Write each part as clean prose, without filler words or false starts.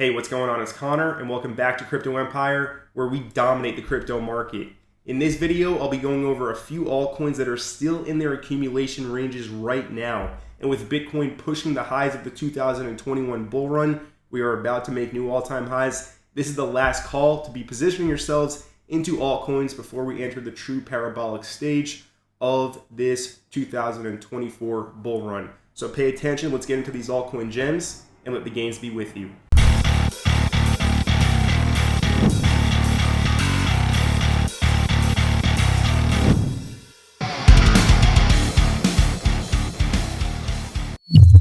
Hey, what's going on? It's Connor, and welcome back to Crypto Empire, where we dominate the crypto market. In this video, I'll be going over a few altcoins that are still in their accumulation ranges right now. And with Bitcoin pushing the highs of the 2021 bull run, we are about to make new all-time highs. This is the last call to be positioning yourselves into altcoins before we enter the true parabolic stage of this 2024 bull run. So pay attention, let's get into these altcoin gems, and let the gains be with you.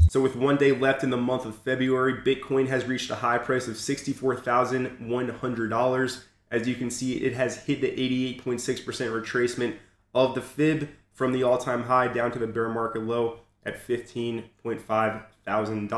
So with 1 day left in the month of February, Bitcoin has reached a high price of $64,100. As you can see, it has hit the 88.6% retracement of the fib from the all-time high down to the bear market low at $15.5 thousand.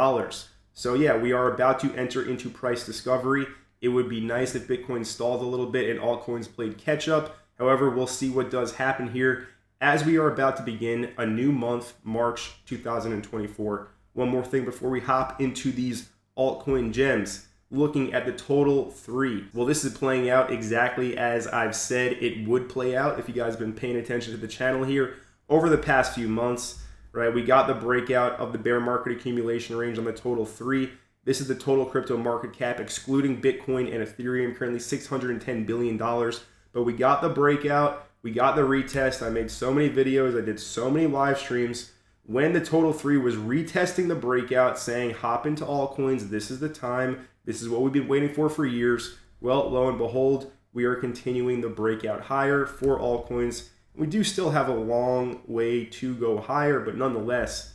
So yeah, we are about to enter into price discovery. It would be nice if Bitcoin stalled a little bit and altcoins played catch up. However, we'll see what does happen here as we are about to begin a new month, March 2024. One more thing before we hop into these altcoin gems, looking at the total three. Well, this is playing out exactly as I've said it would play out if you guys have been paying attention to the channel here over the past few months, right? We got the breakout of the bear market accumulation range on the total three. This is the total crypto market cap, excluding Bitcoin and Ethereum, currently $610 billion. But we got the breakout, we got the retest. I made so many videos, I did so many live streams. When the total three was retesting the breakout, saying hop into altcoins, this is the time, this is what we've been waiting for years. Well, lo and behold, we are continuing the breakout higher for altcoins. We do still have a long way to go higher, but nonetheless,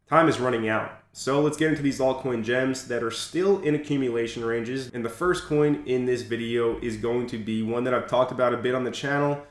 time is running out. So let's get into these altcoin gems that are still in accumulation ranges. And the first coin in this video is going to be one that I've talked about a bit on the channel,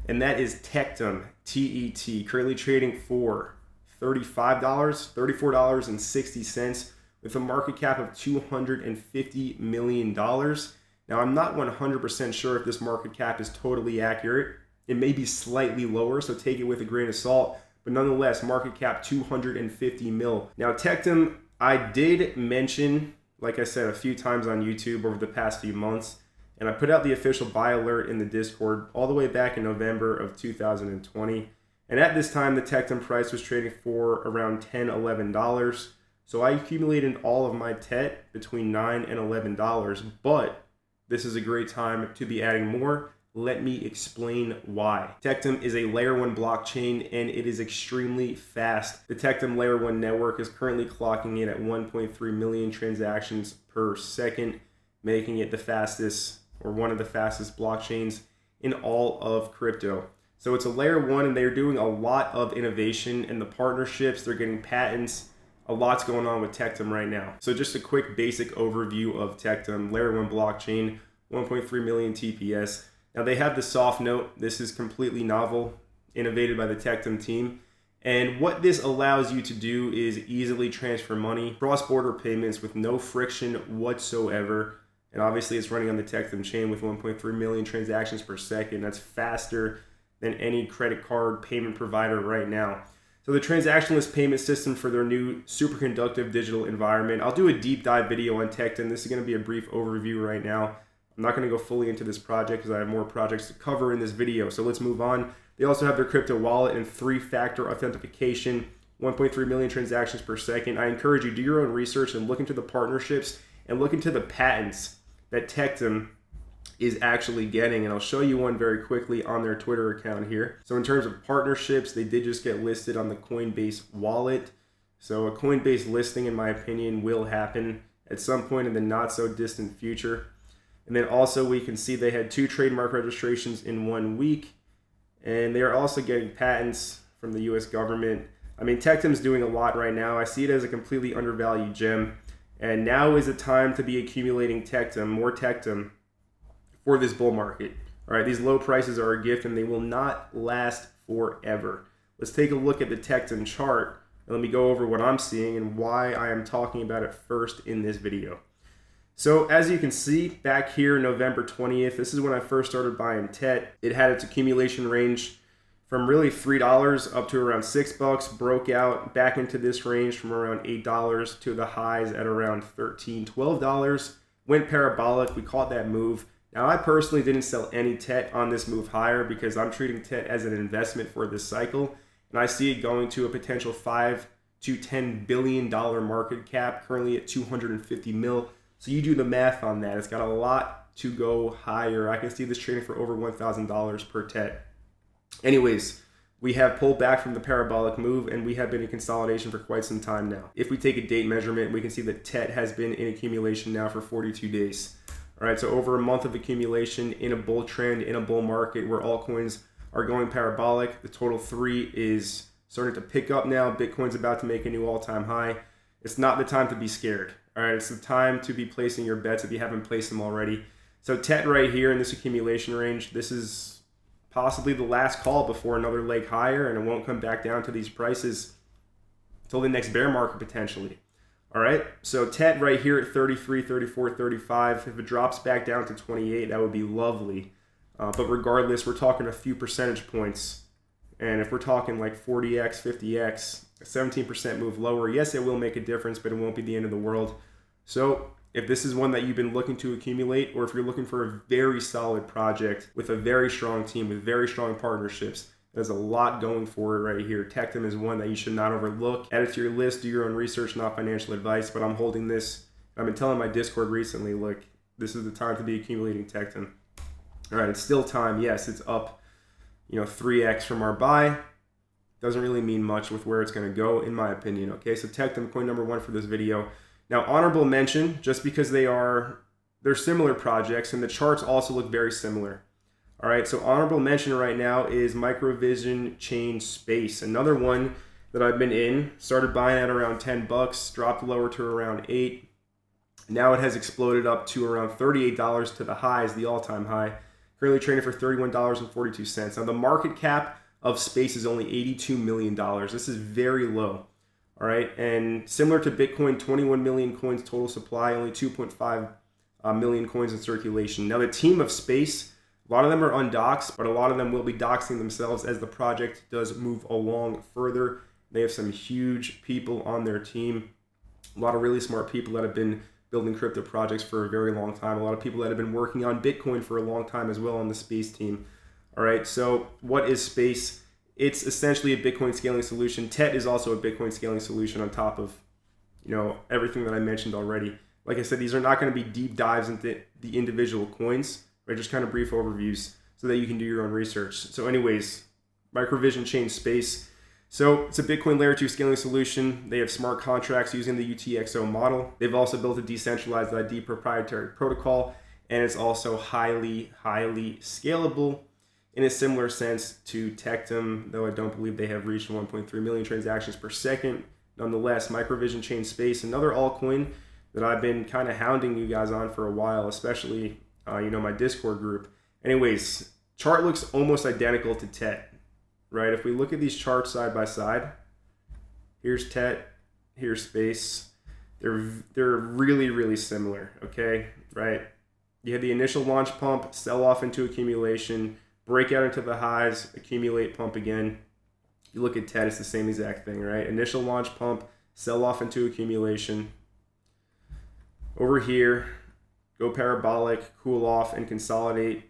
and that is Tectum, TET, currently trading for $34.60 with a market cap of $250 million. Now, I'm not 100% sure if this market cap is totally accurate. It may be slightly lower, so take it with a grain of salt. But nonetheless, market cap 250 mil. Now, Tectum, I did mention, like I said, a few times on YouTube over the past few months, and I put out the official buy alert in the Discord all the way back in November of 2020. And at this time, the Tectum price was trading for around $10, $11. So I accumulated all of my TET between $9 and $11. But this is a great time to be adding more. Let me explain why. Tectum is a layer 1 blockchain and it is extremely fast. The Tectum layer 1 network is currently clocking in at 1.3 million transactions per second, making it the fastest or one of the fastest blockchains in all of crypto. So it's a layer 1 and they're doing a lot of innovation in the partnerships. They're getting patents. A lot's going on with Tectum right now. So just a quick basic overview of Tectum, layer 1 blockchain, 1.3 million TPS. Now they have the soft note. This is completely novel, innovated by the Tectum team. And what this allows you to do is easily transfer money, cross-border payments with no friction whatsoever. And obviously it's running on the Tectum chain with 1.3 million transactions per second. That's faster than any credit card payment provider right now. So the transactionless payment system for their new superconductive digital environment. I'll do a deep dive video on Tectum. This is going to be a brief overview right now. I'm not going to go fully into this project because I have more projects to cover in this video. So let's move on. They also have their crypto wallet and 3-factor authentication, 1.3 million transactions per second. I encourage you, do your own research and look into the partnerships and look into the patents that Tectum is actually getting, and I'll show you one very quickly on their Twitter account here. So in terms of partnerships, they did just get listed on the Coinbase wallet. So a Coinbase listing, in my opinion, will happen at some point in the not so distant future. And then also we can see they had 2 trademark registrations in 1 week, and they are also getting patents from the US government. I mean, Tectum's doing a lot right now. I see it as a completely undervalued gem, and now is the time to be accumulating Tectum, more Tectum, for this bull market. All right, these low prices are a gift and they will not last forever. Let's take a look at the Tectum chart and let me go over what I'm seeing and why I am talking about it first in this video. So as you can see back here, November 20th, this is when I first started buying TET. It had its accumulation range from really $3 up to around $6, broke out back into this range from around $8 to the highs at around $13, $12, went parabolic. We caught that move. Now, I personally didn't sell any TET on this move higher because I'm treating TET as an investment for this cycle, and I see it going to a potential $5 to $10 billion market cap, currently at 250 mil. So you do the math on that. It's got a lot to go higher. I can see this trading for over $1,000 per TET. Anyways, we have pulled back from the parabolic move, and we have been in consolidation for quite some time now. If we take a date measurement, we can see that TET has been in accumulation now for 42 days. All right, so over a month of accumulation in a bull trend, in a bull market where altcoins are going parabolic. The total 3 is starting to pick up now. Bitcoin's about to make a new all-time high. It's not the time to be scared. All right, it's the time to be placing your bets if you haven't placed them already. So TET right here in this accumulation range, this is possibly the last call before another leg higher, and it won't come back down to these prices until the next bear market potentially. All right, so TET right here at 33, 34, 35. If it drops back down to 28, that would be lovely. But regardless, we're talking a few percentage points. And if we're talking like 40x, 50x, a 17% move lower, yes, it will make a difference, but it won't be the end of the world. So if this is one that you've been looking to accumulate, or if you're looking for a very solid project with a very strong team, with very strong partnerships, there's a lot going for it right here. Tectum is one that you should not overlook. Add it to your list, do your own research, not financial advice, but I'm holding this. I've been telling my Discord recently, look, this is the time to be accumulating Tectum. All right, it's still time. Yes, it's up, 3x from our buy. Doesn't really mean much with where it's going to go, in my opinion. Okay, so Tectum, coin number 1 for this video. Now, honorable mention, just because they're similar projects, and the charts also look very similar. All right, so honorable mention right now is Microvision Chain Space, another one that I've been in. Started buying at around $10, dropped lower to around $8. Now it has exploded up to around $38 to the highs, the all-time high. Currently trading for $31.42. Now the market cap of Space is only $82 million. This is very low. All right, and similar to Bitcoin, 21 million coins total supply, only 2.5 million coins in circulation. Now the team of Space, a lot of them are undoxed, but a lot of them will be doxing themselves as the project does move along further. They have some huge people on their team, a lot of really smart people that have been building crypto projects for a very long time, a lot of people that have been working on Bitcoin for a long time as well on the Space team. All right, so what is Space? It's essentially a Bitcoin scaling solution. TET is also a Bitcoin scaling solution on top of, everything that I mentioned already. Like I said, these are not going to be deep dives into the individual coins, right? Just kind of brief overviews so that you can do your own research. So anyways, Microvision Chain Space. So it's a Bitcoin layer 2 scaling solution. They have smart contracts using the UTXO model. They've also built a decentralized ID proprietary protocol, and it's also highly, highly scalable in a similar sense to Tectum, though I don't believe they have reached 1.3 million transactions per second. Nonetheless, Microvision Chain Space, another altcoin that I've been kind of hounding you guys on for a while, especially, my Discord group. Anyways, chart looks almost identical to TET, right? If we look at these charts side by side, here's TET, here's Space. They're really, really similar, okay, right? You had the initial launch pump, sell off into accumulation, break out into the highs, accumulate, pump again. You look at TET, it's the same exact thing, right? Initial launch pump, sell off into accumulation. Over here, go parabolic, cool off, and consolidate.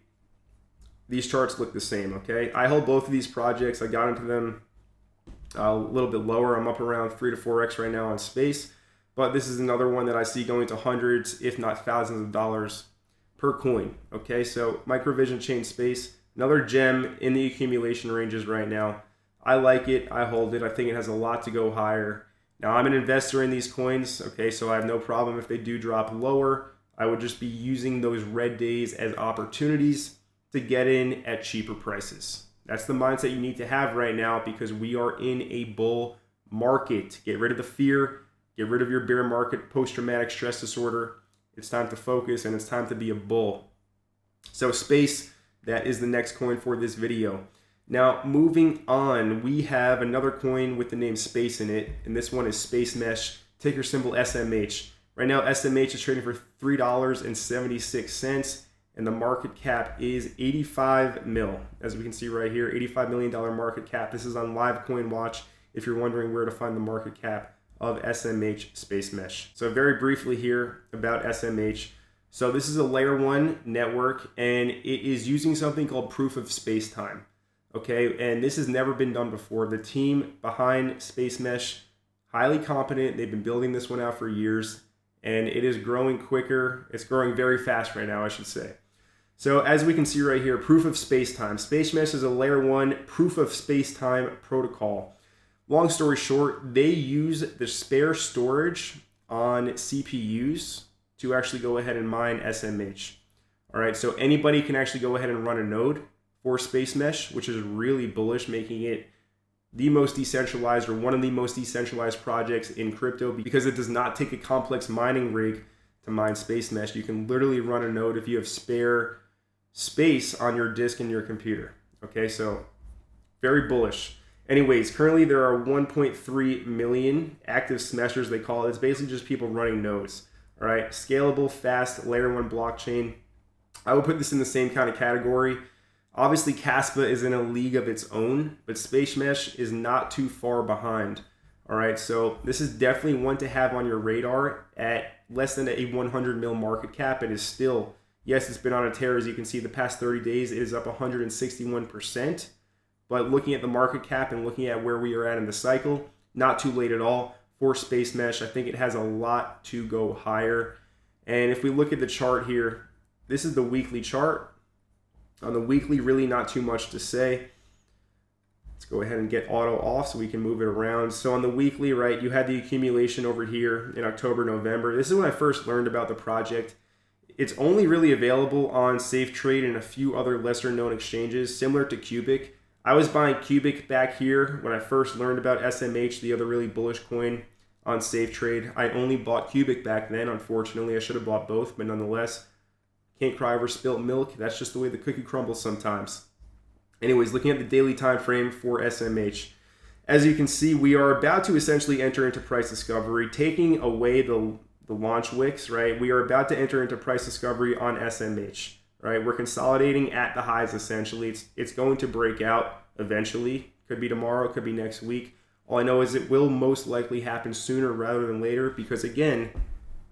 These charts look the same, okay? I hold both of these projects. I got into them a little bit lower. I'm up around 3 to 4x right now on Space, but this is another one that I see going to hundreds, if not thousands of dollars per coin, okay? So Microvision Chain Space, another gem in the accumulation ranges right now. I like it. I hold it. I think it has a lot to go higher. Now, I'm an investor in these coins, okay, so I have no problem if they do drop lower. I would just be using those red days as opportunities to get in at cheaper prices. That's the mindset you need to have right now because we are in a bull market. Get rid of the fear. Get rid of your bear market post-traumatic stress disorder. It's time to focus and it's time to be a bull. So Space, that is the next coin for this video. Now, moving on, we have another coin with the name Space in it, and this one is Space Mesh, ticker symbol SMH. Right now, SMH is trading for $3.76. and the market cap is 85 mil. As we can see right here, $85 million market cap. This is on Live Coin Watch if you're wondering where to find the market cap of SMH Space Mesh. So very briefly here about SMH. So this is a layer 1 network, and it is using something called proof of space-time. Okay, and this has never been done before. The team behind Space Mesh, highly competent. They've been building this one out for years, and it is growing quicker. It's growing very fast right now, I should say. So as we can see right here, proof of space-time. Space Mesh is a layer 1 proof of space-time protocol. Long story short, they use the spare storage on CPUs to actually go ahead and mine SMH. All right, so anybody can actually go ahead and run a node for Space Mesh, which is really bullish, making it the most decentralized, or one of the most decentralized projects in crypto, because it does not take a complex mining rig to mine Space Mesh. You can literally run a node if you have spare space on your disk in your computer. Okay, so very bullish. Anyways, currently there are 1.3 million active smeshers, they call it. It's basically just people running nodes. All right, scalable, fast, layer 1 blockchain. I would put this in the same kind of category. Obviously, Caspa is in a league of its own, but Space Mesh is not too far behind. All right, so this is definitely one to have on your radar. At less than a 100 mil market cap, it is still, yes, it's been on a tear. As you can see, the past 30 days, it is up 161%. But looking at the market cap and looking at where we are at in the cycle, not too late at all for Space Mesh. I think it has a lot to go higher. And if we look at the chart here, this is the weekly chart. On the weekly, really not too much to say. Let's go ahead and get auto off so we can move it around. So on the weekly, right, you had the accumulation over here in October, November. This is when I first learned about the project. It's only really available on Safe Trade and a few other lesser known exchanges, similar to Cubic. I was buying Cubic back here when I first learned about SMH, the other really bullish coin, on Safe Trade. I only bought Cubic back then. Unfortunately, I should have bought both, but nonetheless, can't cry over spilt milk. That's just the way the cookie crumbles sometimes. Anyways, looking at the daily time frame for SMH. As you can see, we are about to essentially enter into price discovery, taking away the launch wicks, right? We are about to enter into price discovery on SMH, right? We're consolidating at the highs, essentially. It's going to break out eventually. Could be tomorrow, could be next week. All I know is it will most likely happen sooner rather than later, because again,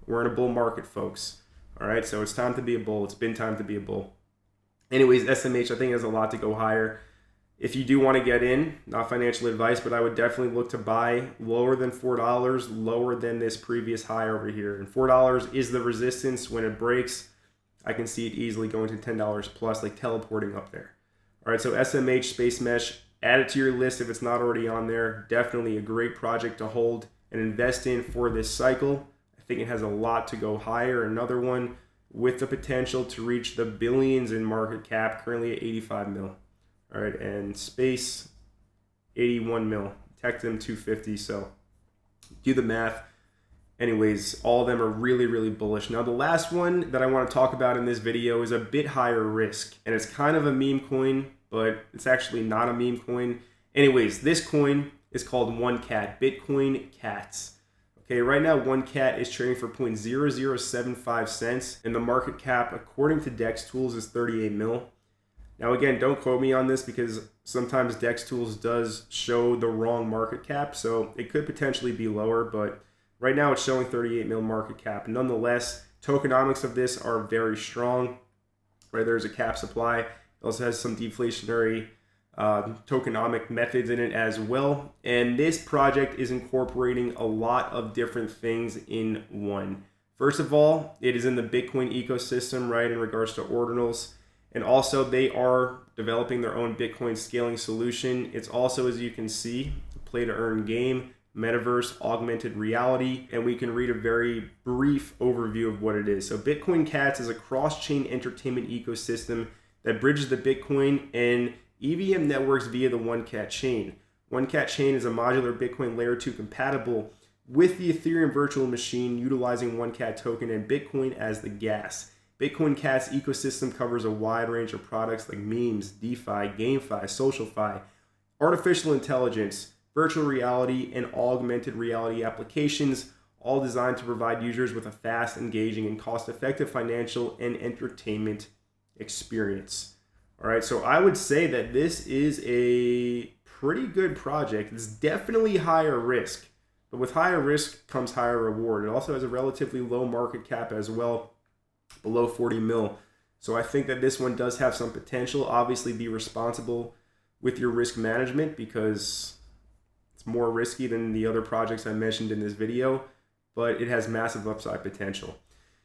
we're in a bull market, folks. All right, so it's time to be a bull. It's been time to be a bull. Anyways, SMH, I think, has a lot to go higher. If you do want to get in, not financial advice, but I would definitely look to buy lower than $4, lower than this previous high over here. And $4 is the resistance. When it breaks, I can see it easily going to $10 plus, like teleporting up there. All right, so SMH, Space Mesh, add it to your list if it's not already on there. Definitely a great project to hold and invest in for this cycle. I think it has a lot to go higher. Another one with the potential to reach the billions in market cap, currently at 85 mil. All right, and Space, 81 mil. Tectum, 250, so do the math. Anyways, all of them are really, really bullish. Now, the last one that I want to talk about in this video is a bit higher risk, and it's kind of a meme coin, but it's actually not a meme coin. Anyways, this coin is called 1CAT, Bitcoin Cats. Okay, right now 1CAT is trading for 0.0075 cents, and the market cap, according to Dex Tools, is 38 mil. Now again, don't quote me on this because sometimes Dex Tools does show the wrong market cap, so it could potentially be lower, but right now it's showing 38 mil market cap. Nonetheless, tokenomics of this are very strong. Right, there's a cap supply. It also has some deflationary tokenomic methods in it as well. And this project is incorporating a lot of different things in one. First of all, it is in the Bitcoin ecosystem, right, in regards to ordinals. And also they are developing their own Bitcoin scaling solution. It's also, as you can see, a play to earn game, metaverse, augmented reality, and we can read a very brief overview of what it is. So Bitcoin Cats is a cross-chain entertainment ecosystem that bridges the Bitcoin and EVM networks via the 1CAT chain. 1CAT chain is a modular Bitcoin layer 2 compatible with the Ethereum virtual machine, utilizing 1CAT token and Bitcoin as the gas. Bitcoin Cat's ecosystem covers a wide range of products like memes, DeFi, GameFi, SocialFi, artificial intelligence, virtual reality, and augmented reality applications, all designed to provide users with a fast, engaging, and cost-effective financial and entertainment experience. All right, so I would say that this is a pretty good project. It's definitely higher risk, but with higher risk comes higher reward. It also has a relatively low market cap as well, below 40 mil. So I think that this one does have some potential. Obviously, be responsible with your risk management because it's more risky than the other projects I mentioned in this video, but it has massive upside potential.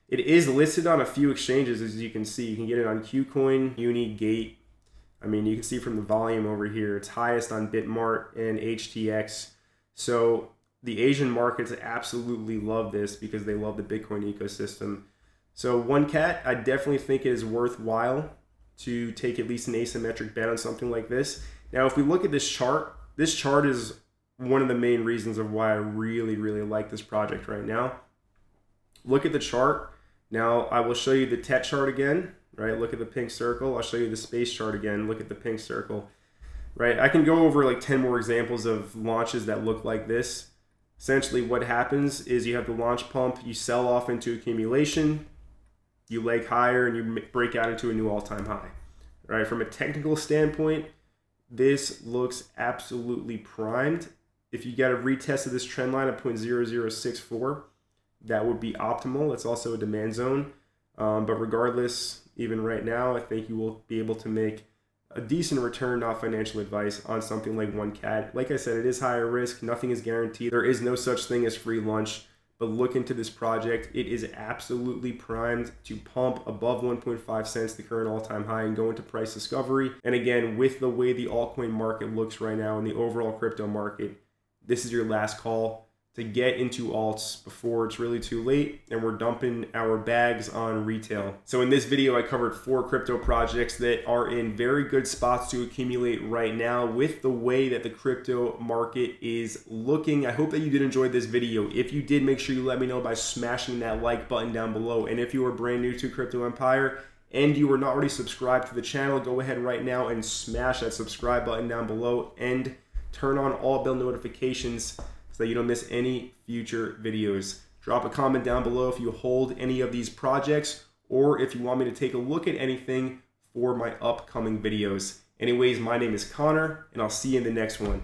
It is listed on a few exchanges, as you can see. You can get it on KuCoin, Uni, Gate. I mean, you can see from the volume over here, it's highest on Bitmart and HTX. So the Asian markets absolutely love this because they love the Bitcoin ecosystem. So one cat, I definitely think it is worthwhile to take at least an asymmetric bet on something like this. Now, if we look at this chart is one of the main reasons of why I really, really like this project right now. Look at the chart. Now, I will show you the TET chart again, right? Look at the pink circle. I'll show you the space chart again. Look at the pink circle, right? I can go over like 10 more examples of launches that look like this. Essentially, what happens is you have the launch pump, you sell off into accumulation, you leg higher, and you break out into a new all-time high, right? From a technical standpoint, this looks absolutely primed. If you get a retest of this trend line at 0.0064, that would be optimal. It's also a demand zone. But regardless, even right now, I think you will be able to make a decent return, not financial advice, on something like one cat. Like I said, it is higher risk. Nothing is guaranteed. There is no such thing as free lunch. But look into this project. It is absolutely primed to pump above 1.5 cents, the current all-time high, and go into price discovery. And again, with the way the altcoin market looks right now and the overall crypto market, this is your last call to get into alts before it's really too late and we're dumping our bags on retail. So in this video, I covered 4 crypto projects that are in very good spots to accumulate right now with the way that the crypto market is looking. I hope that you did enjoy this video. If you did, make sure you let me know by smashing that like button down below. And if you are brand new to Crypto Empire and you are not already subscribed to the channel, go ahead right now and smash that subscribe button down below and turn on all bell notifications so that you don't miss any future videos. Drop a comment down below if you hold any of these projects or if you want me to take a look at anything for my upcoming videos. Anyways, my name is Connor, and I'll see you in the next one.